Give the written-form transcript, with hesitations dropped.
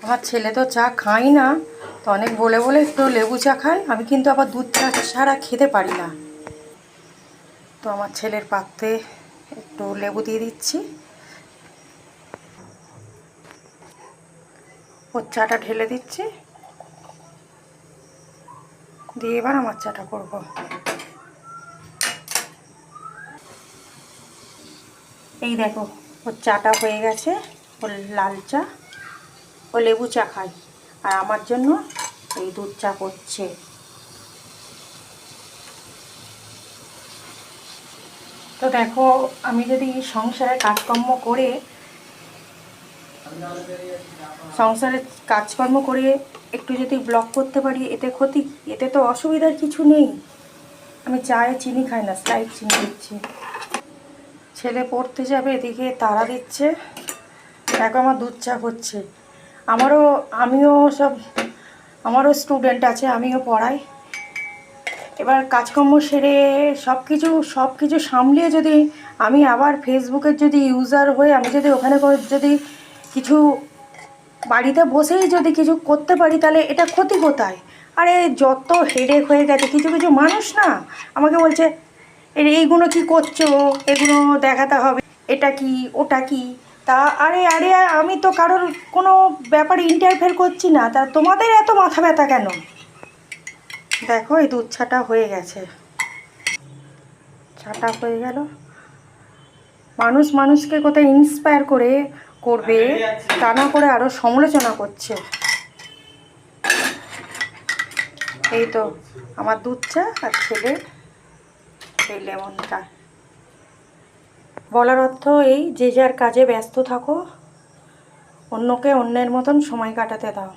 আমার ছেলে তো চা খাই না, তো অনেক বলে বলে একটু লেবু চা খায়। আমি কিন্তু আবার দুধ চা ছাড়া খেতে পারি না। তো আমার ছেলের পাত্রে একটু লেবু দিয়ে দিচ্ছি, ওর চাটা ঢেলে দিচ্ছি, দিয়ে এবার আমার চাটা করব। এই দেখো ওর চাটা হয়ে গেছে, ওর লাল চা, ও লেবু চা খায়, আর আমার জন্য এই দুধ চা করছে। তো দেখো, আমি যদি সংসারের কাজকর্ম করে একটু যদি ব্লগ করতে পারি, এতে ক্ষতি, এতে তো অসুবিধার কিছু নেই। আমি চায়ে চিনি খাই না, স্লাইট চিনি দিচ্ছি। ছেলে পড়তে যাবে, এদিকে তাড়া দিচ্ছে। দেখো আমার দুধ চা হচ্ছে। আমারও স্টুডেন্ট আছে, আমিও পড়াই। এবার কাজকর্ম সেরে সব কিছু সামলিয়ে যদি আমি আবার ফেসবুকের যদি ইউজার হয়ে আমি যদি ওখানে যদি কিছু বাড়িতে বসেই যদি কিছু করতে পারি, তাহলে এটা ক্ষতি কোথায়? আরে যত হেডেক হয়ে গেছে, কিছু কিছু মানুষ না আমাকে বলছে এইগুলো কি করছো, এগুলো দেখাতে হবে, এটা কি ওটা কি। তা আরে আরে আমি তো কারোর কোনো ব্যাপারে ইন্টারফেয়ার করছি না, তা তোমাদের এত মাথা ব্যথা কেন? দেখো এই দুধ চাটা হয়ে গেছে, চাটা হয়ে গেল। মানুষকে কোথায় ইন্সপায়ার করবে, তা না করে আরও সমালোচনা করছে। এই তো আমার দুধ চা আর ছেলের এই লেমন চা। বলার অর্থ এই, যে যার কাজে ব্যস্ত থাকো, অন্যকে অন্যের মতন সময় কাটাতে দাও।